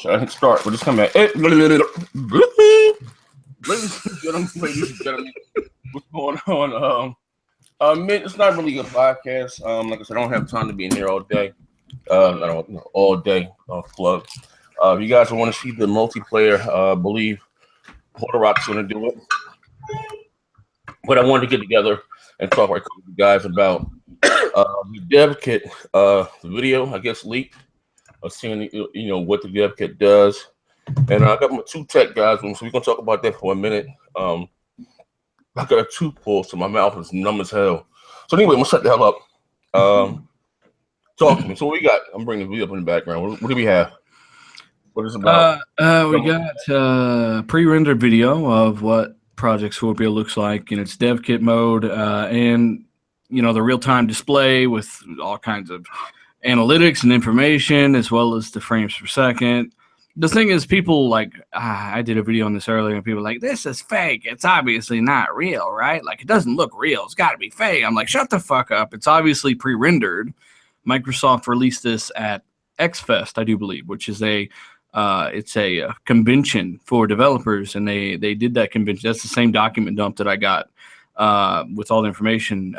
I didn't start. We're just coming at it. Ladies and gentlemen, what's going on? It's not really a podcast. Like I said, I don't have time to be in here all day. I don't all day plug. If you guys want to see the multiplayer, believe Porter Rock's going to do it. But I wanted to get together and talk with you guys about the Devkit video, I guess, leaked. Seeing what the Devkit does, and I got my two tech guys, so we're gonna talk about that for a minute. I got a tooth pulled, so my mouth is numb as hell. So anyway, I'm gonna shut the hell up. Talk to me. So what we got? I'm bringing the video up in the background. What do we have? What is it about? We got pre-rendered video of what Project Scorpio looks like in its Devkit mode, and the real-time display with all kinds of analytics and information, as well as the frames per second. The thing is, people I did a video on this earlier, and people are like, this is fake. It's obviously not real, right? Like, it doesn't look real. It's got to be fake. I'm like, shut the fuck up. It's obviously pre-rendered. Microsoft released this at XFest, I do believe, which is it's a convention for developers, and they did that convention. That's the same document dump that I got with all the information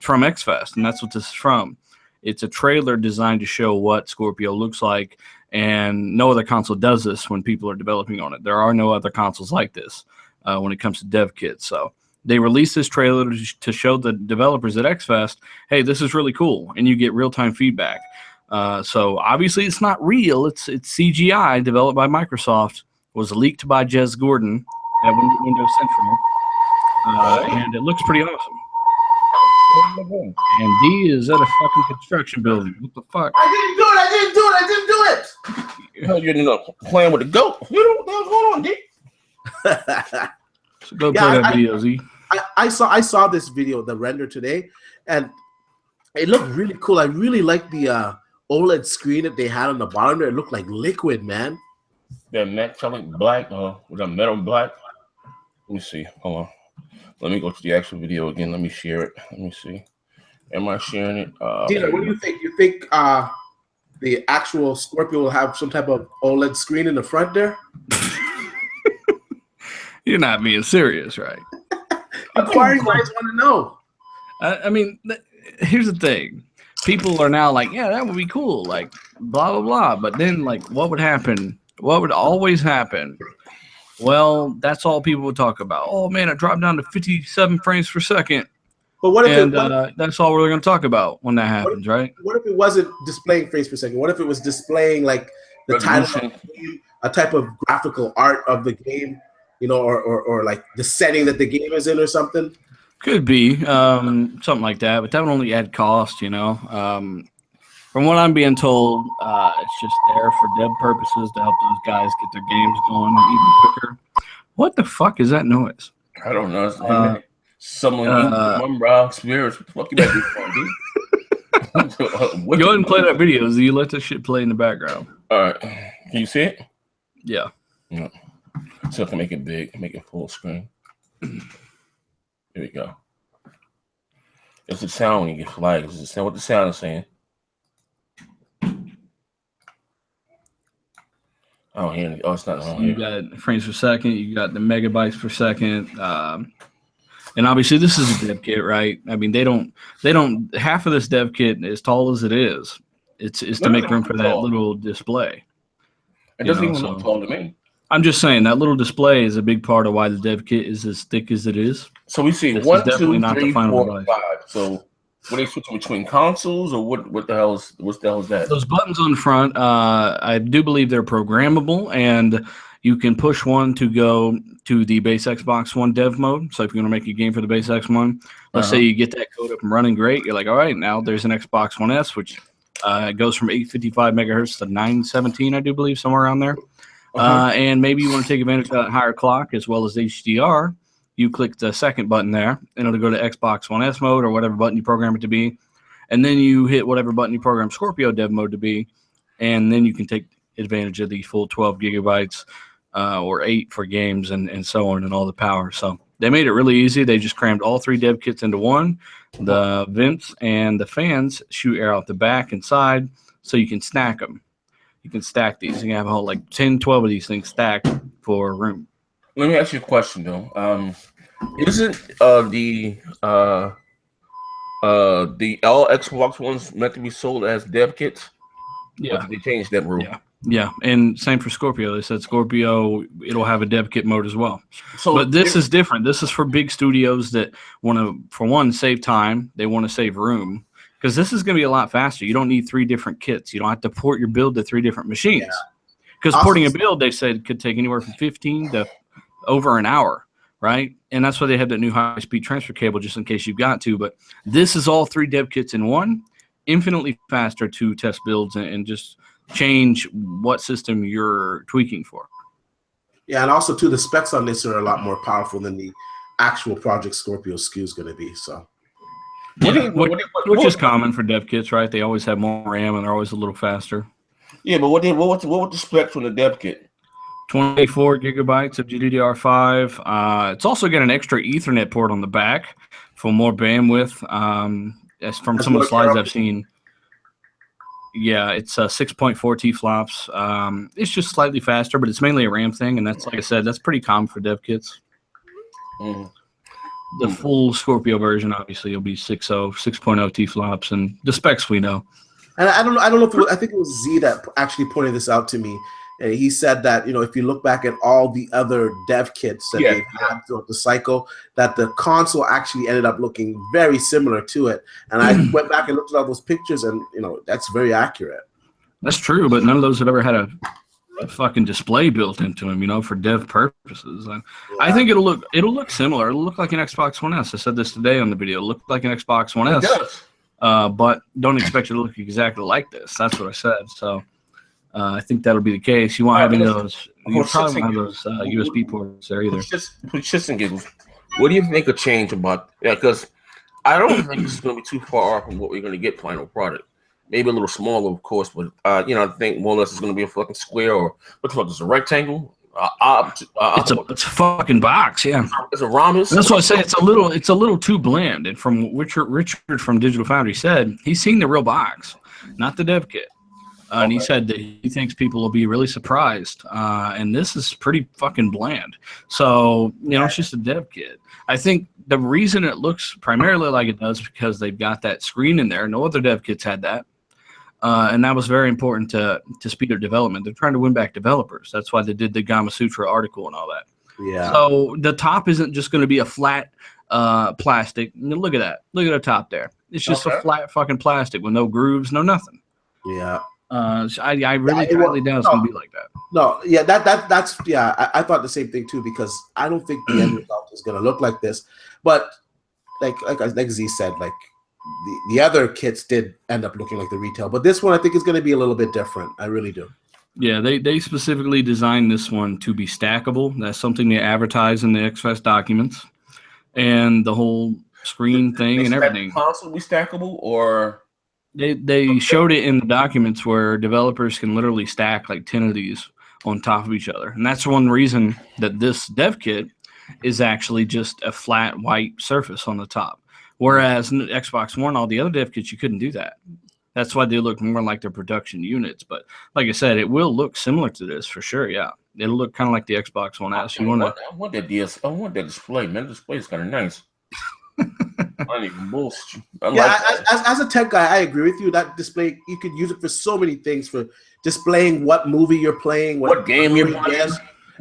from XFest, and that's what this is from. It's a trailer designed to show what Scorpio looks like, and no other console does this when people are developing on it. There are no other consoles like this when it comes to Devkit. So they released this trailer to show the developers at XFest, hey, this is really cool, and you get real-time feedback. So obviously it's not real. It's CGI developed by Microsoft, was leaked by Jez Gordon at Windows Central, and it looks pretty awesome. And D is at a fucking construction building. What the fuck? I didn't do it. You ended up playing with the goat. You know what the hell's going on, D? So go play that video, Z. I saw this video, the render today, and it looked really cool. I really like the OLED screen that they had on the bottom there. It looked like liquid, man. That metallic black, with a metal black. Let me see. Hold on. Let me go to the actual video again. Let me share it. Let me see. Am I sharing it? Dina, what do you think? You think the actual Scorpio will have some type of OLED screen in the front there? You're not being serious, right? Inquiring minds want to know. I mean, here's the thing. People are now like, yeah, that would be cool. Like, blah, blah, blah. But then, what would happen? What would always happen? Well, that's all people would talk about. Oh, man, it dropped down to 57 frames per second. But what if that's all we're going to talk about when that happens, right? What if it wasn't displaying frames per second? What if it was displaying, like, the title of the game, a type of graphical art of the game, or like the setting that the game is in or something? Could be something like that, but that would only add cost, From what I'm being told, it's just there for dev purposes to help those guys get their games going even quicker. What the fuck is that noise? I don't know. Someone eating raw spirits. What the fuck you that do? Go ahead and play that video. So you let that shit play in the background. All right. Can you see it? Yeah. No. So I can make it big, make it full screen. Here we go. It's the sound when you get flagged. It's the sound. What the sound is saying. I don't hear it. Oh, it's not. So you got frames per second. You got the megabytes per second. And obviously, this is a dev kit, right? I mean, they don't. Half of this dev kit, as tall as it is, it's to make room for that little display. It doesn't even look tall to me. I'm just saying that little display is a big part of why the dev kit is as thick as it is. So we see 1, 2, 3, 4, 5. So what are they switching between consoles, or what the hell is that? Those buttons on the front, I do believe they're programmable, and you can push one to go to the base Xbox One dev mode. So if you're going to make a game for the base X One, let's say you get that code up and running great. You're like, all right, now there's an Xbox One S, which goes from 855 megahertz to 917, I do believe, somewhere around there. And maybe you want to take advantage of that higher clock as well as HDR. You click the second button there, and it'll go to Xbox One S mode or whatever button you program it to be. And then you hit whatever button you program Scorpio dev mode to be, and then you can take advantage of the full 12 gigabytes or 8 for games and so on and all the power. So they made it really easy. They just crammed all 3 dev kits into one. The vents and the fans shoot air out the back and side so you can stack them. You can stack these. You can have a whole like 10, 12 of these things stacked for room. Let me ask you a question though. Isn't the all Xbox Ones meant to be sold as dev kits? Yeah. Or did they change that rule? Yeah, and same for Scorpio. They said Scorpio, it'll have a dev kit mode as well. So, but this is different. This is for big studios that want to, for one, save time. They want to save room because this is going to be a lot faster. You don't need 3 different kits. You don't have to port your build to 3 different machines. Because porting a build, they said, could take anywhere from 15 to over an hour, right? And that's why they have that new high-speed transfer cable just in case you've got to. But this is all 3 dev kits in one, infinitely faster to test builds and just change what system you're tweaking for. Yeah, and also too, the specs on this are a lot more powerful than the actual Project Scorpio SKU is going to be. So, which is common for dev kits, right? They always have more RAM and they're always a little faster. Yeah, but what were the specs on the dev kit? 24 gigabytes of GDDR5. It's also got an extra Ethernet port on the back for more bandwidth. As from some of the slides I've seen. Yeah, it's 6.4 T flops. It's just slightly faster, but it's mainly a RAM thing, and that's, like I said, that's pretty common for dev kits. The full Scorpio version, obviously, will be 6.0 T flops, and the specs we know. And I don't know if I think it was Z that actually pointed this out to me. And he said that, you know, if you look back at all the other dev kits that they've had throughout the cycle, that the console actually ended up looking very similar to it. And I went back and looked at all those pictures, and, you know, that's very accurate. That's true, but none of those have ever had a fucking display built into them, you know, for dev purposes. And I think it'll look similar. It'll look like an Xbox One S. I said this today on the video. It'll look like an Xbox One S. It does. But don't expect it to look exactly like this. That's what I said. So I think that'll be the case. You won't have any of those. You probably won't have those USB ports there either. Shits and giggles. What do you think a change about? Yeah, because I don't think it's going to be too far off from what we're going to get final product. Maybe a little smaller, of course, but you know, I think more or less it's going to be a fucking square or what the fuck is a rectangle? It's a fucking box, yeah. It's a rhombus. That's why I say it's a little too bland. And from Richard from Digital Foundry said he's seen the real box, not the dev kit. And he said that he thinks people will be really surprised. And this is pretty fucking bland. So, you know, it's just a dev kit. I think the reason it looks primarily like it does because they've got that screen in there. No other dev kits had that. And that was very important to speed their development. They're trying to win back developers. That's why they did the Gama Sutra article and all that. Yeah. So the top isn't just going to be a flat plastic. Look at that. Look at the top there. It's just a flat fucking plastic with no grooves, no nothing. Yeah. So I really highly doubt it's going to be like that. No, yeah, that's yeah. I thought the same thing too because I don't think the end result is going to look like this. But like Z said, like the other kits did end up looking like the retail, but this one I think is going to be a little bit different. I really do. Yeah, they specifically designed this one to be stackable. That's something they advertise in the XFest documents, and the whole screen thing and everything. Console be stackable, or they showed it in the documents where developers can literally stack like 10 of these on top of each other, and that's one reason that this dev kit is actually just a flat white surface on the top. Whereas in Xbox One, all the other dev kits, you couldn't do that. That's why they look more like their production units. But like I said, it will look similar to this for sure. Yeah, it'll look kind of like the Xbox One S. I want that display, man. The display is kind of nice. I need bullshit. As a tech guy, I agree with you. That display, you could use it for so many things, for displaying what movie you're playing, what game you're playing,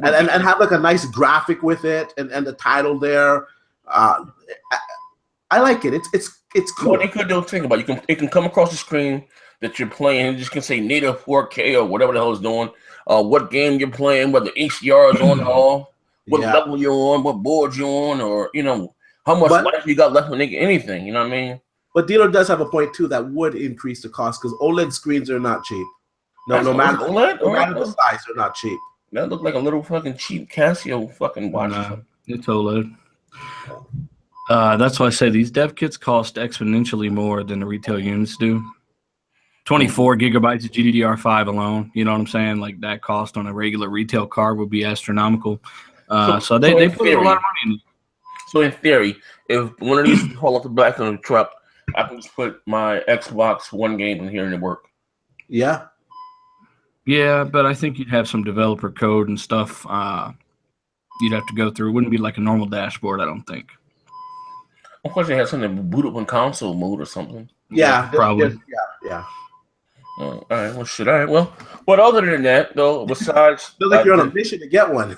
and have like a nice graphic with it and the title there. I like it. It's cool. What you could do, think about it can come across the screen that you're playing. You just can say native 4K or whatever the hell it's doing. What game you're playing, whether HDR is on all, what level you're on, what board you're on, or you know how much life you got left in anything. You know what I mean? But dealer does have a point too that would increase the cost because OLED screens are not cheap. No matter the size, they're not cheap. That look like a little fucking cheap Casio fucking watch. No, it's OLED. That's why I say these dev kits cost exponentially more than the retail units do. 24 gigabytes of GDDR5 alone, you know what I'm saying? Like that cost on a regular retail card would be astronomical. So they put a lot of money in it. So in theory, if one of these fall off the back of the truck, I can just put my Xbox One game in here and it work. Yeah. Yeah, but I think you'd have some developer code and stuff you'd have to go through. It wouldn't be like a normal dashboard, I don't think. Of course, they have something boot up in console mode or something. Yeah, probably. Yeah. All right. Well, shit. All right. Well, but other than that, though, besides, Feel like you're on a mission to get one.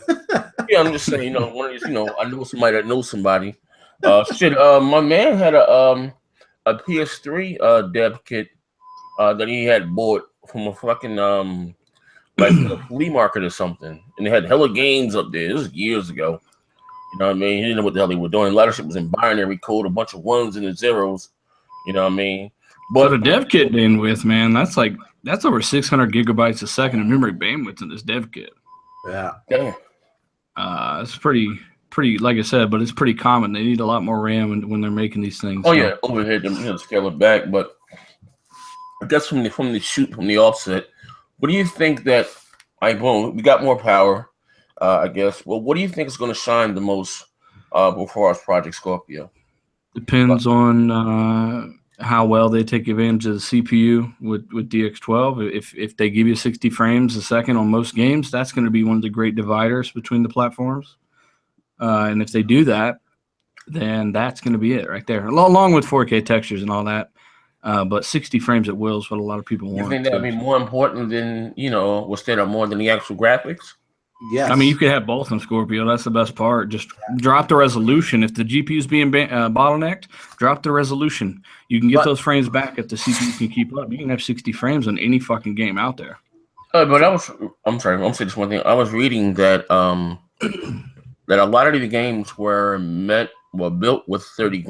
yeah, I'm just saying. You know, one of these. You know, I know somebody that knows somebody. Shit. My man had a PS3 dev kit that he had bought from a fucking like a flea market or something, and they had hella games up there. This was years ago. You know what I mean? He didn't know what the hell they were doing. A lot of shit was in binary code, a bunch of ones and the zeros. You know what I mean? But the dev kit in with, man, that's over 600 gigabytes a second of memory bandwidth in this dev kit. Yeah. damn. It's pretty, like I said, but it's pretty common. They need a lot more RAM when they're making these things. Oh yeah, overhead them, scale it back. But I guess from the offset, what do you think that? We got more power. I guess. Well, what do you think is going to shine the most before our Project Scorpio? Depends on how well they take advantage of the CPU with DX12. If they give you 60 frames a second on most games, that's going to be one of the great dividers between the platforms. And if they do that, then that's going to be it right there, along with 4K textures and all that. But 60 frames at will is what a lot of people want. You think that would be more important than, more than the actual graphics? Yes. I mean, you could have both on Scorpio. That's the best part. Just drop the resolution. If the GPU is being bottlenecked, drop the resolution. You can get those frames back if the CPU can keep up. You can have 60 frames on any fucking game out there. But I'm sorry, I'm saying this one thing. I was reading that that a lot of the games were built with 30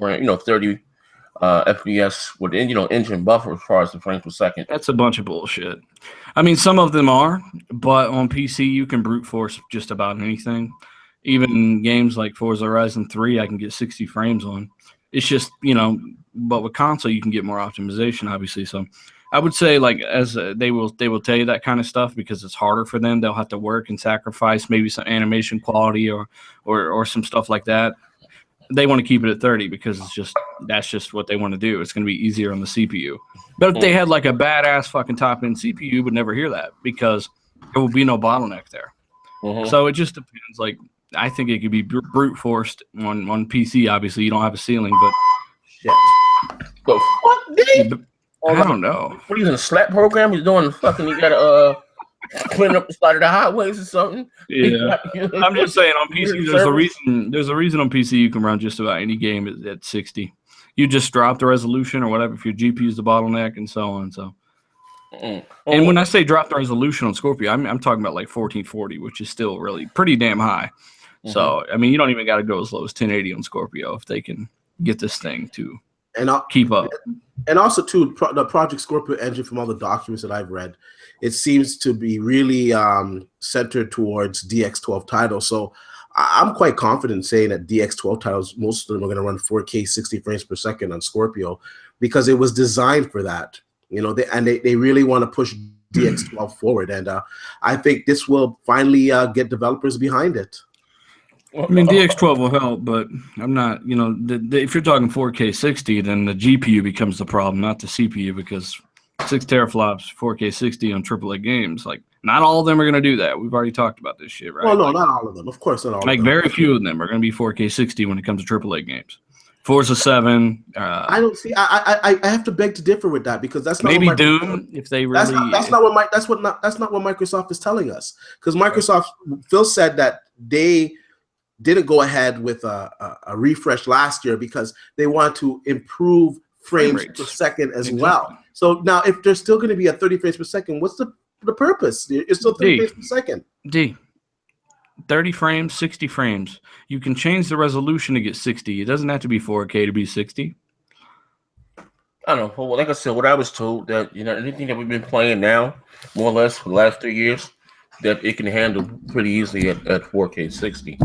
FPS with engine buffer as far as the frames per second. That's a bunch of bullshit. I mean, some of them are, but on PC you can brute force just about anything. Even games like Forza Horizon 3, I can get 60 frames on. It's just, but with console you can get more optimization, obviously. So I would say, like, as they will tell you that kind of stuff because it's harder for them. They'll have to work and sacrifice maybe some animation quality or some stuff like that. They want to keep it at 30 because that's just what they want to do. It's going to be easier on the CPU. But if they had like a badass fucking top-end CPU, you would never hear that because there will be no bottleneck there. Mm-hmm. So it just depends. Like, I think it could be brute forced on PC. Obviously, you don't have a ceiling, but shit. The fuck, dude? I don't know. What are you using a slap program? You're doing fucking. You gotta clean up the side of the highways or something. Yeah, I'm just saying on PC. There's a reason on PC you can run just about any game at 60. You just drop the resolution or whatever if your GPU is the bottleneck and so on. So, and when I say drop the resolution on Scorpio, I'm talking about like 1440, which is still really pretty damn high. Mm-hmm. So, I mean, you don't even got to go as low as 1080 on Scorpio if they can get this thing to keep up. And also, too, the Project Scorpio engine, from all the documents that I've read, it seems to be really centered towards DX12 titles. So I'm quite confident saying that DX12 titles, most of them are going to run 4K 60 frames per second on Scorpio because it was designed for that. They really want to push DX12 forward. And I think this will finally get developers behind it. I mean, DX12 will help, but I'm not, if you're talking 4K 60, then the GPU becomes the problem, not the CPU, because 6 teraflops, 4K 60 on AAA games, like, not all of them are going to do that. We've already talked about this shit, right? Well, no, not all of them. Of course, not all of them. Like, very few of them are going to be 4K 60 when it comes to AAA games. Forza 7. I don't see. I have to beg to differ with that because that's not maybe what Doom. If they really, that's not what Microsoft is telling us. Because Microsoft, Phil said that they didn't go ahead with a refresh last year because they want to improve frames per second as well. So now, if there's still going to be a 30 frames per second, what's the purpose? It's still 30 frames per second. 30 frames, 60 frames. You can change the resolution to get 60. It doesn't have to be 4K to be 60. I don't know. Well, like I said, what I was told that anything that we've been playing now, more or less for the last 3 years, that it can handle pretty easily at 4K 60.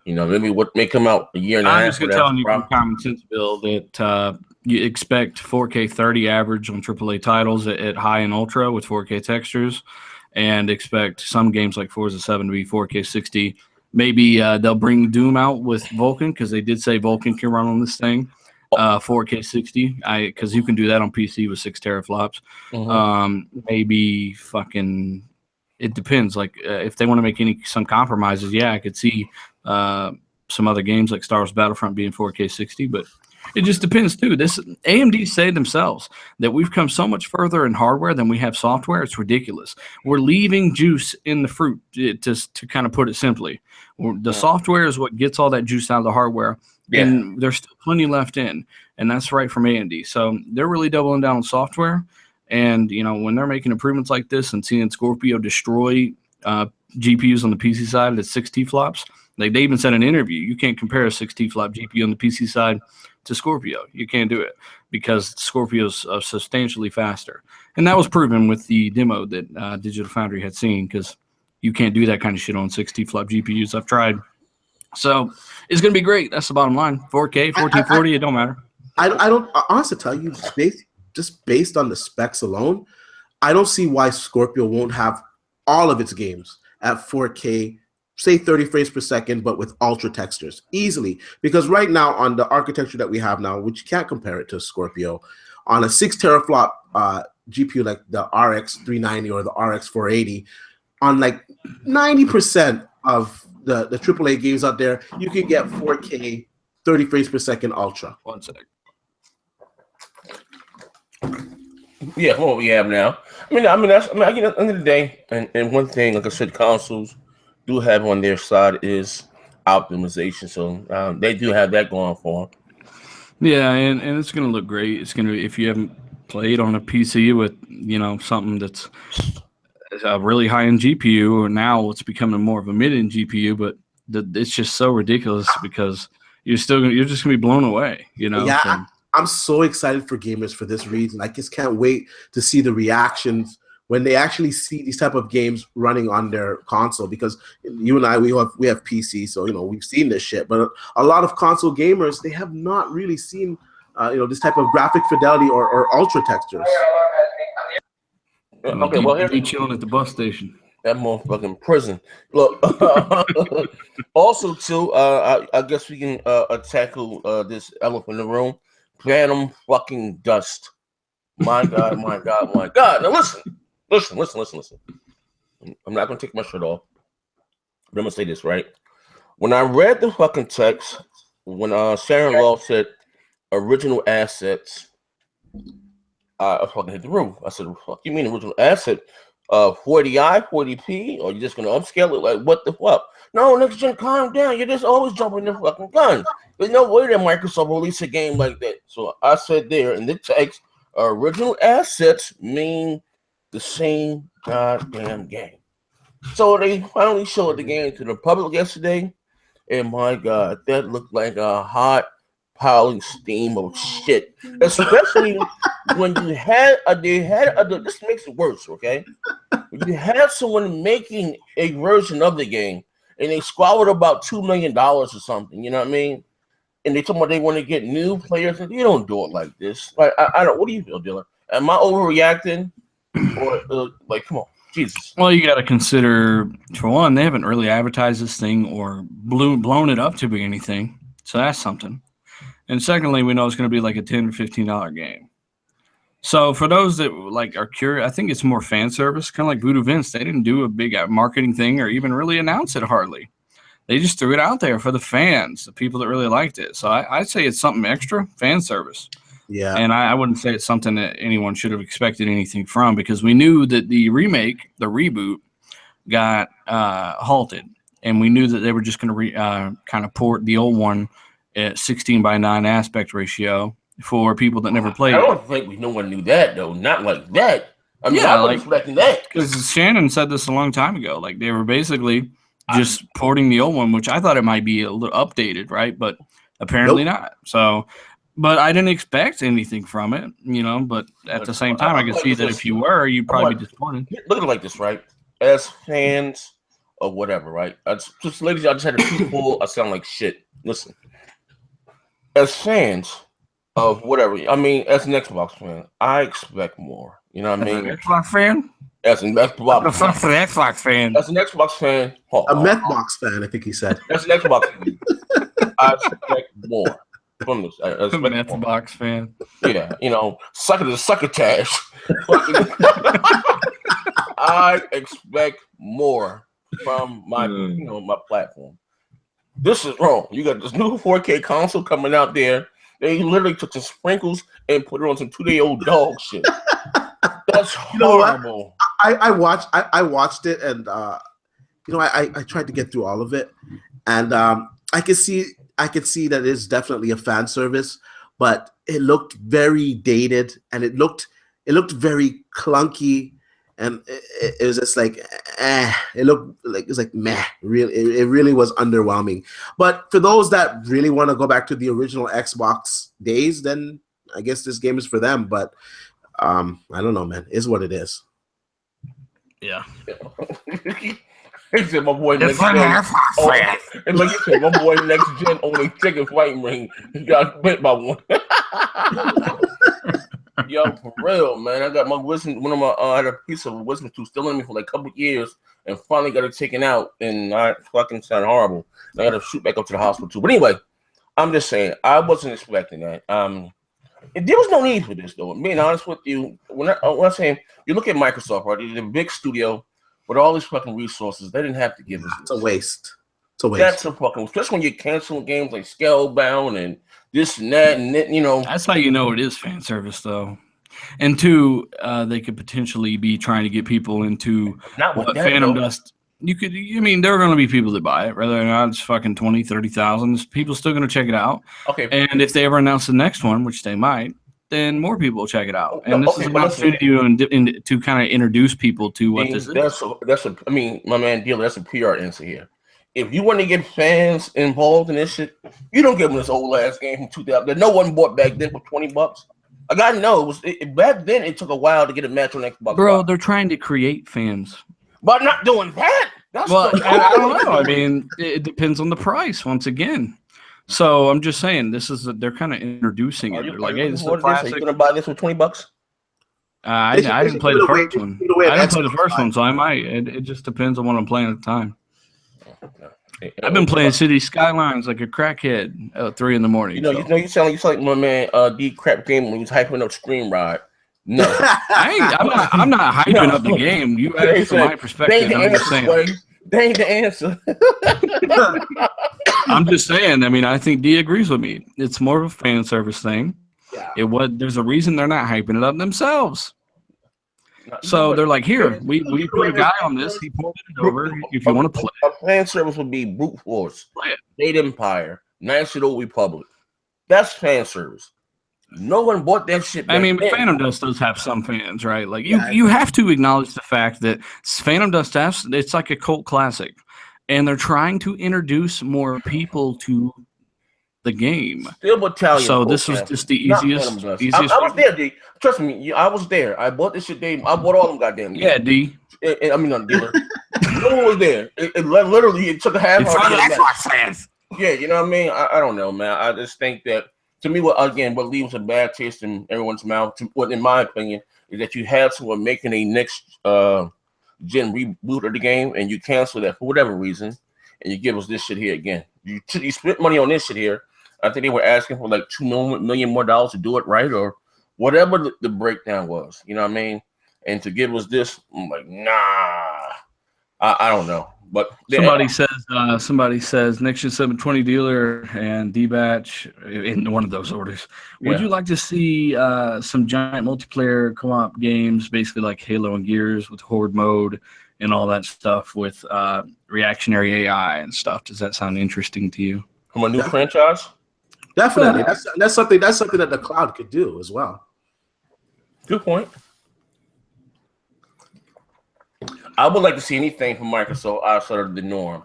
Maybe what may come out a year and a half. I'm just going to tell you from common sense, Bill, that you expect 4K 30 average on AAA titles at high and ultra with 4K textures, and expect some games like Forza 7 to be 4K 60. Maybe they'll bring Doom out with Vulkan because they did say Vulkan can run on this thing 4K 60. Because you can do that on PC with 6 teraflops. Mm-hmm. Maybe fucking it depends. Like if they want to make some compromises, yeah, I could see some other games like Star Wars Battlefront being 4K 60, but it just depends too. This AMD say themselves that we've come so much further in hardware than we have software. It's ridiculous. We're leaving juice in the fruit, to kind of put it simply. The software is what gets all that juice out of the hardware, and there's still plenty left in, and that's right from AMD. So they're really doubling down on software. And when they're making improvements like this and seeing Scorpio destroy GPUs on the PC side at 6 T-flops, like they even said in an interview, you can't compare a 6 T-flop GPU on the PC side to Scorpio. You can't do it because Scorpio's substantially faster. And that was proven with the demo that Digital Foundry had seen, because you can't do that kind of shit on 6 T-flop GPUs. I've tried. So it's going to be great. That's the bottom line. 4K, 1440, it don't matter. I don't honestly tell you, just based on the specs alone, I don't see why Scorpio won't have all of its games at 4K, say 30 frames per second, but with ultra textures easily. Because right now on the architecture that we have now, which you can't compare it to Scorpio, on a 6 teraflop GPU like the RX 390 or the RX 480, on like 90% of the AAA games out there, you can get 4K 30 frames per second ultra. 1 sec. Yeah, what we have now. I mean, at the end of the day, and one thing, like I said, consoles do have on their side is optimization. So they do have that going for them. Yeah, and it's going to look great. It's going to, if you haven't played on a PC with something that's a really high-end GPU, or now it's becoming more of a mid-end GPU, but it's just so ridiculous because you're just going to be blown away. Yeah. So. I'm so excited for gamers for this reason. I just can't wait to see the reactions when they actually see these type of games running on their console, because you and I, we have PC, so we've seen this shit. But a lot of console gamers, they have not really seen this type of graphic fidelity or ultra textures. Okay, well, here be chilling at the bus station. That motherfucking prison. Look, also too, I guess we can tackle this elephant in the room. Phantom fucking dust. My God, my God, my God. Now listen. I'm not gonna take my shirt off, but I'm gonna say this, right? When I read the fucking text, when Sharon Law said original assets, I fucking hit the roof. I said, fuck you mean original asset? 40i, 40p, or you just gonna upscale it? Like, what the fuck? No, next gen, calm down. You're just always jumping the fucking gun. There's no way that Microsoft will release a game like that. So I said there in the text, original assets mean the same goddamn game. So they finally showed the game to the public yesterday, and my God, that looked like a hot piling steam of shit. Especially when you had this makes it worse, okay? When you have someone making a version of the game and they squandered about $2 million or something, you know what I mean? And they told me they want to get new players, and you don't do it like this. Like, I don't. What do you feel, Dylan? Am I overreacting, or like, come on, Jesus? Well, you got to consider, for one, they haven't really advertised this thing or blown it up to be anything, so that's something. And secondly, we know it's going to be like a $10 or $15 game. So for those that like are curious, I think it's more fan service, kind of like Voodoo Vince. They didn't do a big marketing thing or even really announce it hardly. They just threw it out there for the fans, the people that really liked it. So I'd say it's something extra, fan service. Yeah. And I wouldn't say it's something that anyone should have expected anything from, because we knew that the remake, the reboot, got halted. And we knew that they were just going to kind of port the old one at 16:9 aspect ratio for people that never played. I don't think no one knew that, though. Not like that. I mean, I wasn't expecting that. Because Shannon said this a long time ago. Like, they were basically just porting the old one, which I thought it might be a little updated, right? But apparently not. So, but I didn't expect anything from it, but at the same time, I could see that if you were, you'd probably be disappointed. Look at it like this, right? As fans of whatever, right? Ladies, I just had a people. I sound like shit. Listen. As fans of whatever, I mean, as an Xbox fan, I expect more. You know what I mean? As an Xbox fan? As an Xbox fan. As an Xbox fan. As an Xbox fan. A Methbox fan, I think he said. As an Xbox fan, I expect more from this. A Methbox fan. Yeah, sucker to succotash. I expect more from my, my platform. This is wrong. You got this new 4K console coming out there. They literally took some sprinkles and put it on some 2-day-old dog shit. That's horrible. I watched it, and I tried to get through all of it, and I could see that it's definitely a fan service, but it looked very dated, and it looked very clunky, and it was just like, it looked like it's like meh. Really, it really was underwhelming. But for those that really want to go back to the original Xbox days, then I guess this game is for them. But I don't know, man. It's what it is. Yeah. He said my boy next gen. And like you said, my boy next gen on a chicken fighting ring. He got bit by one. Yo, for real, man. I got my wisdom. One of my I had a piece of wisdom tooth still in me for like a couple years, and finally got it taken out. And I fucking sound horrible. I got to shoot back up to the hospital too. But anyway, I'm just saying I wasn't expecting that. There was no need for this, though. Being honest with you, when I'm saying you look at Microsoft, right? They're a big studio with all these fucking resources. They didn't have to give us. It's a waste. It's a waste. That's a fucking, especially when you're canceling games like Scalebound and this and that, and That's how you know it is fan service, though. And two, they could potentially be trying to get people into Phantom Dust. There are going to be people that buy it, whether or not it's fucking 20, 30,000. People still going to check it out. Okay. And if they ever announce the next one, which they might, then more people will check it out. And this is an opportunity to kind of introduce people to what this is. My man Dealer, that's a PR answer here. If you want to get fans involved in this shit, you don't give them this old ass game from 2000 that no one bought back then for $20. I gotta know back then. It took a while to get a match on Xbox. Bro, they're trying to create fans, but not doing that. I don't know. I mean, it depends on the price. Once again, so I'm just saying they're kind of introducing it. They're like, hey, this is a classic. Are you gonna buy this for $20? I didn't play the first one. I didn't play the first one, so I might. It just depends on what I'm playing at the time. I've been playing City Skylines like a crackhead at 3 in the morning. You sound like my man D Crap Game when he was hyping up Stream Ride. No, I'm not hyping up the game. You asked from my perspective. I'm just saying. They ain't the answer. I'm just saying. I mean, I think D agrees with me. It's more of a fan service thing. Yeah. There's a reason they're not hyping it up themselves. So they're like, here, we put a guy on this. He pulled it over. If you want to play, a fan service would be brute force, State Empire, Knights of the Old Republic. That's fan service. No one bought that shit. I mean, Phantom Dust does have some fans, right? Like you have to acknowledge the fact that Phantom Dust it's like a cult classic, and they're trying to introduce more people to the game. Still Battalion. So this was just the easiest. I was there, D. Trust me, I was there. I bought this shit, Dave. I bought all them goddamn games. Yeah, D. I mean, not dealer. No one was there. It literally it took a half hour. Yeah, you know what I mean. I don't know, man. I just think that to me, what leaves a bad taste in everyone's mouth, in my opinion, is that you have someone making a next gen reboot of the game, and you cancel that for whatever reason, and you give us this shit here again. You spent money on this shit here. I think they were asking for like $2 million more to do it right, or whatever the breakdown was. You know what I mean? And to give us this, I'm like, nah. I don't know. But somebody says Next Gen 720 Dealer and D-Batch in one of those orders. Would you like to see some giant multiplayer co-op games, basically like Halo and Gears with Horde mode and all that stuff with reactionary AI and stuff? Does that sound interesting to you? From a new franchise? Definitely. That's something that the cloud could do as well. Good point. I would like to see anything from Microsoft outside of the norm,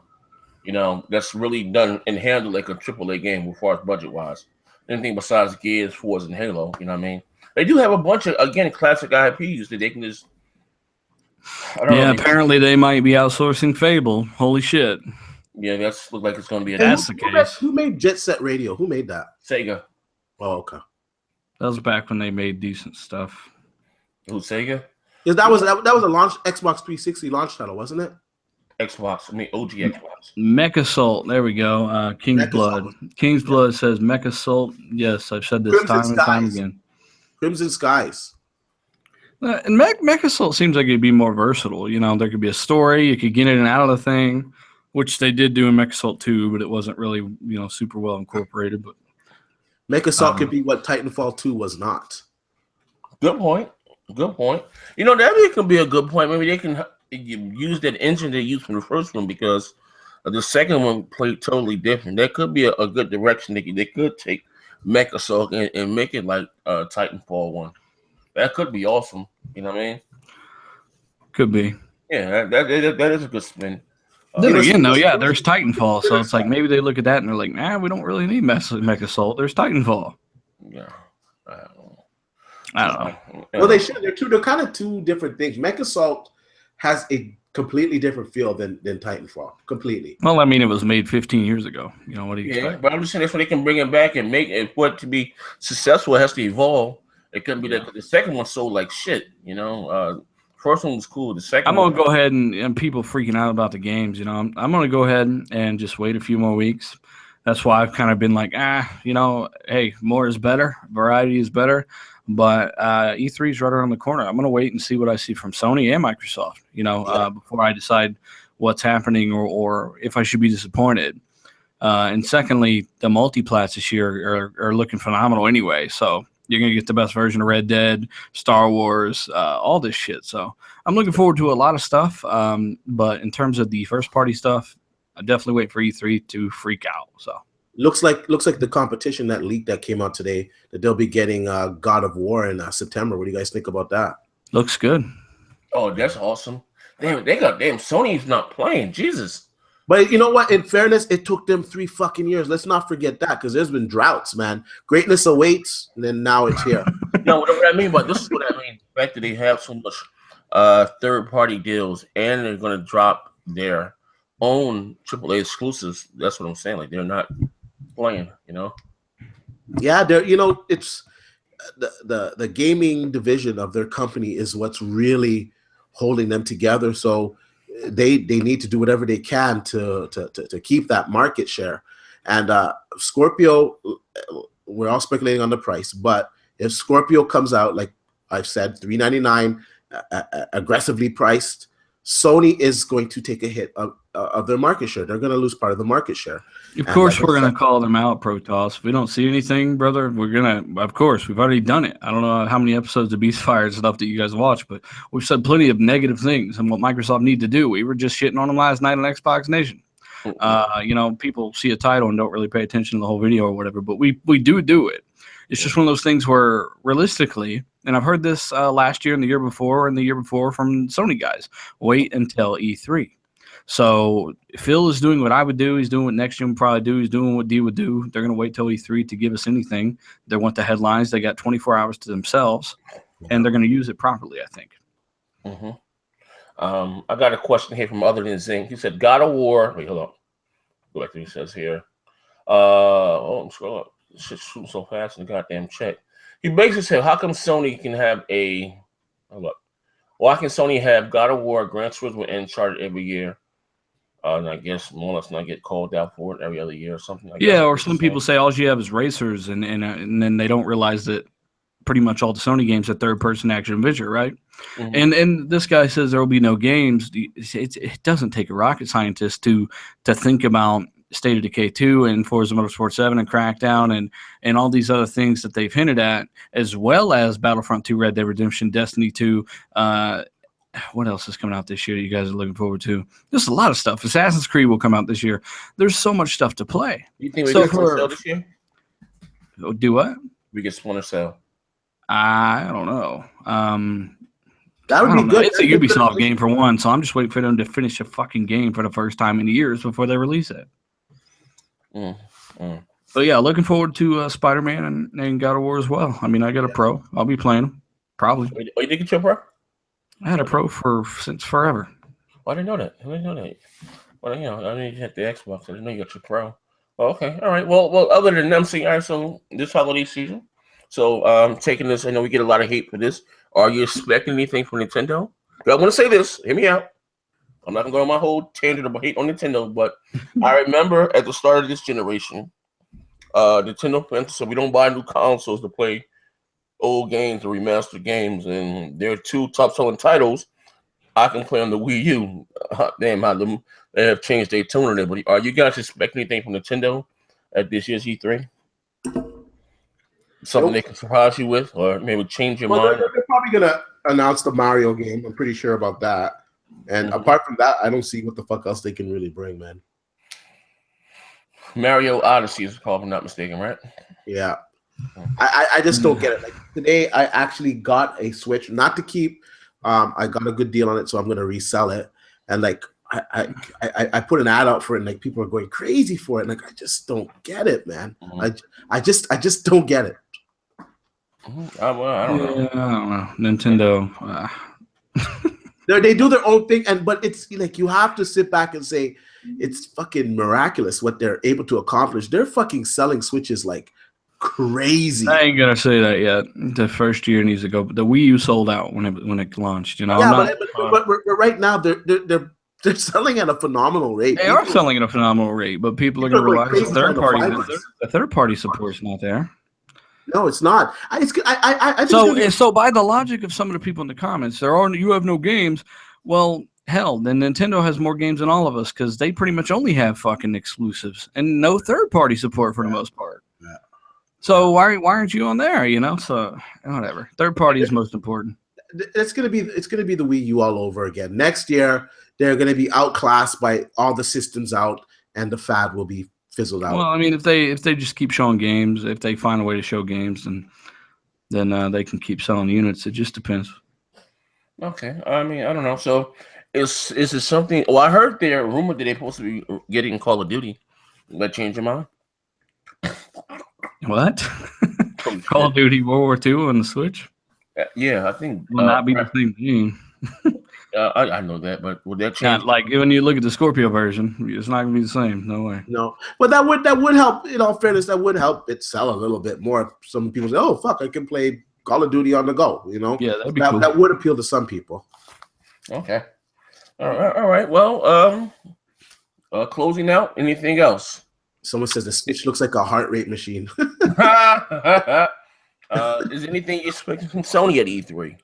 that's really done and handled like a AAA game as far as budget wise. Anything besides Gears, Forza, and Halo, you know what I mean? They do have a bunch of classic IPs that they can just. Apparently they might be outsourcing Fable. Holy shit! Yeah, that's look like it's going to be. That's the case. Who made Jet Set Radio? Who made that? Sega. Oh, okay. That was back when they made decent stuff. Who, Sega? Yeah, that was a launch Xbox 360 launch title, wasn't it? OG Xbox. Mech Assault. There we go. King's Blood. King's Blood says Mech Assault. Yes, I've said this time and time again. Crimson Skies. And Mech Assault seems like it'd be more versatile. You know, there could be a story, you could get in and out of the thing, which they did do in Mech Assault 2, but it wasn't really, you know, super well incorporated. But Mech Assault could be what Titanfall 2 was not. Good point. Good point. You know, that could be a good point. Maybe they can use that engine they used from the first one because the second one played totally different. That could be a good direction they could take Mech Assault and make it like Titanfall 1. That could be awesome. You know what I mean? Could be. Yeah, that is a good spin. Then again, though, yeah, there's Titanfall, so it's like maybe they look at that and they're like, nah, we don't really need Mech Assault. There's Titanfall. Yeah, I don't know. Well, they should. They're kind of two different things. Mech Assault has a completely different feel than Titanfall. Completely. Well, I mean, it was made 15 years ago. You know, what do you expect? But I'm just saying that's why they can bring it back and make it. For it to be successful, it has to evolve. It couldn't be that the second one sold like shit. You know, first one was cool. The second I'm gonna go ahead and people freaking out about the games. You know, I'm gonna go ahead and just wait a few more weeks. That's why I've kind of been like, you know, hey, more is better, variety is better. But E3 is right around the corner. I'm gonna wait and see what I see from Sony and Microsoft. You know, before I decide what's happening or if I should be disappointed. And secondly, the multiplats this year are looking phenomenal anyway. So you're going to get the best version of Red Dead, Star Wars, all this shit. So I'm looking forward to a lot of stuff. But in terms of the first party stuff, I definitely wait for E3 to freak out. So looks like the competition that leak that came out today that they'll be getting God of War in September. What do you guys think about that? Looks good. Oh, that's awesome. Damn, Sony's not playing. Jesus. But you know what? In fairness, it took them 3 fucking years. Let's not forget that because there's been droughts, man. Greatness awaits, and then now it's here. No, what I mean, but this is what I mean. The fact that they have so much third-party deals and they're going to drop their own AAA exclusives. That's what I'm saying. Like they're not playing, you know. Yeah, they're. You know, it's the gaming division of their company is what's really holding them together. So they need to do whatever they can to keep that market share. And Scorpio, we're all speculating on the price, but if Scorpio comes out, like I've said, $399, aggressively priced, Sony is going to take a hit of their market share. They're going to lose part of the market share. Of course, we're going to call them out, Protoss. If we don't see anything, brother, we're going to, of course, we've already done it. I don't know how many episodes of Beastfire and stuff that you guys watch, but we've said plenty of negative things and what Microsoft need to do. We were just shitting on them last night on Xbox Nation. You know, people see a title and don't really pay attention to the whole video or whatever, but we do it. It's just one of those things where realistically, and I've heard this last year and the year before and the year before from Sony guys, wait until E3. So Phil is doing what I would do. He's doing what NextGen would probably do. He's doing what D would do. They're going to wait till E3 to give us anything. They want the headlines. They got 24 hours to themselves, and they're going to use it properly, I think. I got a question here from Other Than Zing. He said, God of War. Wait, hold on. Go back to what he says here. I'm scrolling up. This shit's shooting so fast in the goddamn chat. He basically said, how come Sony can have a... Hold up. Why can Sony have God of War, Gran Turismo, and Uncharted every year? And I guess more or less not get called out for it every other year or something like that. Yeah, or some people say all you have is racers, and then they don't realize that pretty much all the Sony games are third-person action-adventure, right? And this guy says there will be no games. It doesn't take a rocket scientist to think about State of Decay 2 and Forza Motorsport 7 and Crackdown and all these other things that they've hinted at, as well as Battlefront 2, Red Dead Redemption, Destiny 2, what else is coming out this year that you guys are looking forward to? There's a lot of stuff. Assassin's Creed will come out this year. There's so much stuff to play. You think we get Splinter Cell this year? Do what? We get Splinter Cell. I don't know. That would be good. It's a Ubisoft game for one, so I'm just waiting for them to finish a fucking game for the first time in years before they release it. But yeah, looking forward to Spider-Man and God of War as well. I mean, I got a Pro. I'll be playing them. Probably. Oh, you did get your Pro? I had a Pro since forever. Well, I didn't know that. Well, you know, I mean, you had the Xbox. I didn't know you got your Pro. Well, okay, all right. Well, other than them saying, all right, so this holiday season, so taking this, I know we get a lot of hate for this. Are you expecting anything from Nintendo? I want to say this. Hear me out. I'm not going to go on my whole tangent about hate on Nintendo, but I remember at the start of this generation, Nintendo said we don't buy new consoles to play old games or remastered games, and they're two top selling titles I can play on the Wii U. Damn, how they have changed their tune on it. But are you guys expecting anything from Nintendo at this year's E3? Something they can surprise you with, or maybe change your mind? They're probably gonna announce the Mario game. I'm pretty sure about that. And apart from that, I don't see what the fuck else they can really bring, man. Mario Odyssey is called, if I'm not mistaken, right? Yeah. I just don't get it. Like today, I actually got a Switch, not to keep. I got a good deal on it, so I'm gonna resell it. And like I put an ad out for it, and like people are going crazy for it. And like I just don't get it, man. I just don't get it. I don't know. Yeah, I don't know. Nintendo. They do their own thing, but it's like you have to sit back and say it's fucking miraculous what they're able to accomplish. They're fucking selling Switches like crazy. I ain't gonna say that yet. The first year needs to go. The Wii U sold out when it launched. You know. Yeah, but right now they're selling at a phenomenal rate. They are selling at a phenomenal rate, but people are gonna realize the third party support's not there. No, it's not. I think so by the logic of some of the people in the comments, you have no games. Well, hell, then Nintendo has more games than all of us because they pretty much only have fucking exclusives and no third party support for the most part. Yeah. So why aren't you on there? You know, so whatever. Third party is most important. It's gonna be the Wii U all over again. Next year they're gonna be outclassed by all the systems out, and the fad will be fizzled out. Well, I mean, if they just keep showing games, if they find a way to show games, then they can keep selling units. It just depends. Okay, I mean, I don't know. So, is it something? Well, I heard there rumored that they're supposed to be getting Call of Duty. That change your mind? What? Call of Duty World War II on the Switch? Yeah, I think will not be the same game. I know that, but would that change? Like when you look at the Scorpio version, it's not gonna be the same. No way. No, but that would help. In all fairness, that would help it sell a little bit more. Some people say, "Oh fuck, I can play Call of Duty on the go." You know, yeah, that'd be cool. That would appeal to some people. Okay, all right. Well, closing out. Anything else? Someone says the Switch looks like a heart rate machine. Is anything you expecting from Sony at E3?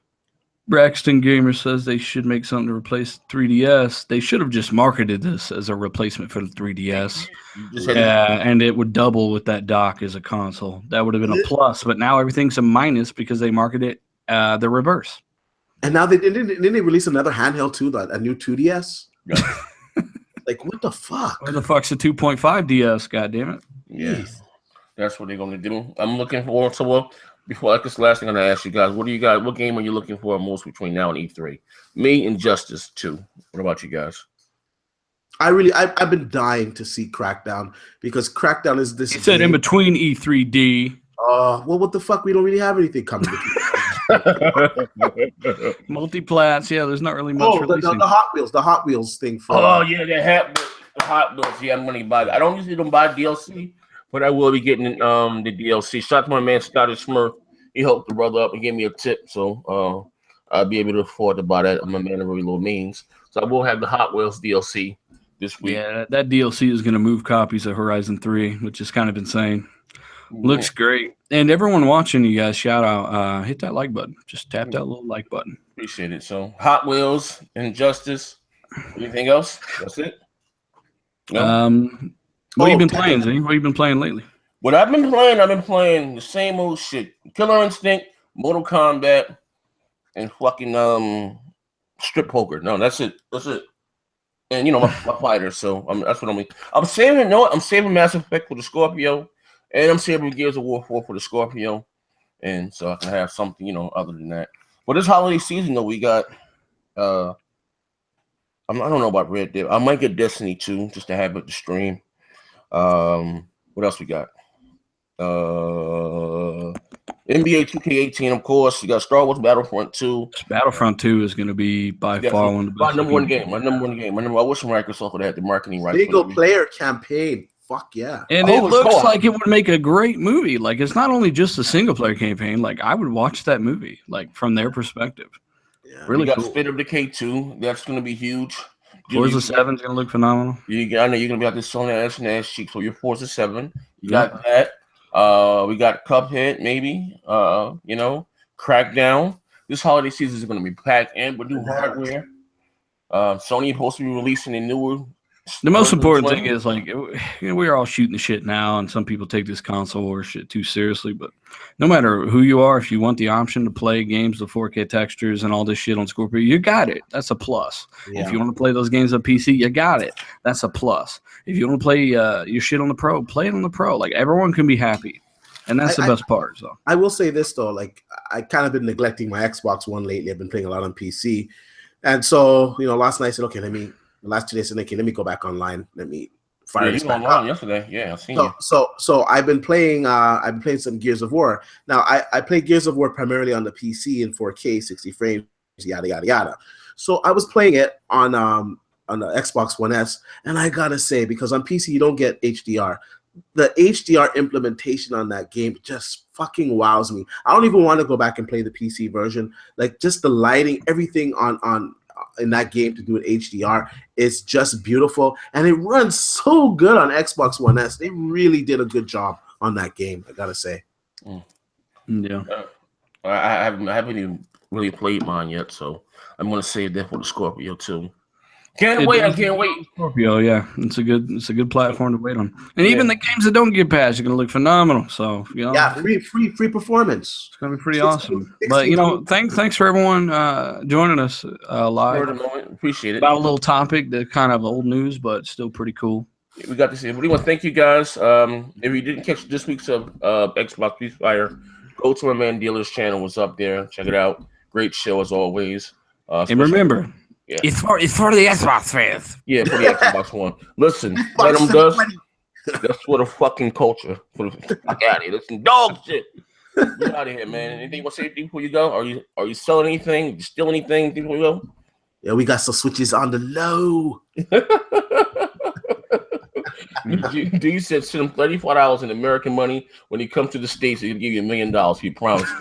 Braxton Gamer says they should make something to replace 3DS. They should have just marketed this as a replacement for the 3DS. And it would double with that dock as a console. That would have been a plus, but now everything's a minus because they marketed it the reverse. And now didn't they release another handheld too, a new 2DS? Yeah. Like, what the fuck? Where the fuck's the 2.5 DS, goddammit? Yeah. That's what they're going to do. I'm looking forward to before this last thing I'm going to ask you guys, what game are you looking for most between now and E3? Me, Injustice 2. What about you guys? I've been dying to see Crackdown because Crackdown is this. You said in between E3D. Well, what the fuck? We don't really have anything coming. Multiplats, yeah. There's not really much. The Hot Wheels thing. Yeah, the Hot Wheels. Yeah, I'm going to buy that. I don't usually buy DLC. But I will be getting the DLC. Shout out to my man Scottish Smurf. He helped the brother up and gave me a tip, so I'll be able to afford to buy that. I'm a man of very low means, so I will have the Hot Wheels DLC this week. Yeah, that DLC is going to move copies of Horizon 3, which is kind of insane. Looks great. And everyone watching, you guys, shout out, hit that like button. Just tap that little like button. Appreciate it. So Hot Wheels, Injustice. Anything else? That's it. No? What have you been playing, Zane? What have you been playing lately? What I've been playing the same old shit. Killer Instinct, Mortal Kombat, and fucking strip poker. No, that's it. And my fighters. So that's what I'm saving. I'm saving Mass Effect for the Scorpio, and I'm saving Gears of War 4 for the Scorpio, and so I can have something other than that. But this holiday season though, we got I don't know about Red Dead. I might get Destiny 2 just to have it to stream. What else we got? NBA 2K18, of course. You got Star Wars Battlefront 2. Battlefront 2 is going to be by far one of the best. My number one game. I wish Microsoft would have the marketing rights. Single player campaign. Fuck yeah. And it looks like it would make a great movie. Like, it's not only just a single player campaign. Like, I would watch that movie, like, from their perspective. Yeah. Really cool. State State of Decay 2. That's going to be huge. Forza 7 is going to look phenomenal. I know you're going to be out there selling that ass and ass cheeks for your Forza 7. You got that. We got Cuphead, maybe. Crackdown. This holiday season is going to be packed in with new hardware. Sony is supposed to be releasing a newer. The most important thing is we're all shooting the shit now, and some people take this console war shit too seriously. But no matter who you are, if you want the option to play games with 4K textures and all this shit on Scorpio, you got it. That's a plus. Yeah. If you want to play those games on PC, you got it. That's a plus. If you want to play your shit on the Pro, play it on the Pro. Like, everyone can be happy, and that's the best part. So I will say this though, like, I kind of been neglecting my Xbox One lately. I've been playing a lot on PC, and so last night I said, okay, the last 2 days, I said, okay, let me go back online. Let me fire this back up. Yesterday. Yeah, I seen you. So I've been playing. I've been playing some Gears of War. Now I play Gears of War primarily on the PC in 4K, 60 frames, yada yada yada. So I was playing it on the Xbox One S, and I gotta say, because on PC you don't get HDR. The HDR implementation on that game just fucking wows me. I don't even want to go back and play the PC version. Like, just the lighting, everything on in that game to do with HDR is just beautiful, and it runs so good on Xbox One S. They really did a good job on that game, I gotta say. Yeah. I haven't even really played mine yet, so I'm gonna save that for the Scorpio too. I can't wait. Scorpio, yeah, it's a good platform to wait on, and even the games that don't get patched are gonna look phenomenal. So free performance. It's gonna be pretty awesome. But thanks for everyone joining us live. Appreciate it. About a little topic that kind of old news, but still pretty cool. Yeah, we got to see. We want to thank you guys. If you didn't catch this week's Xbox Peace Fire, go to our man Dealer's channel. Was up there. Check it out. Great show as always. And remember. Yeah. It's for the Xbox fans. Yeah, for the Xbox One. Listen, let them dust. That's for the fucking culture. Fuck out of here. Listen, dog shit. Get out of here, man. Anything you want to say before you go? Are you selling anything? You steal anything before you go? Yeah, we got some switches on the low. You said send him $34 in American money. When he comes to the States, he'll give you $1 million. He promised.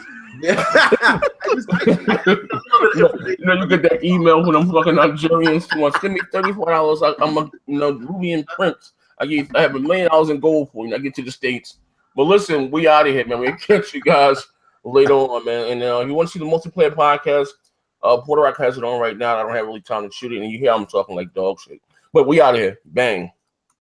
You get that email from them fucking Nigerians who want send me $34. I'm a Ruby and Prince. I have $1 million in gold for you. I get to the States. But listen, we out of here, man. We'll catch you guys later on, man. And if you want to see the multiplayer podcast, Puerto Rock has it on right now. I don't have really time to shoot it, and you hear I'm talking like dog shit. But we out of here. Bang.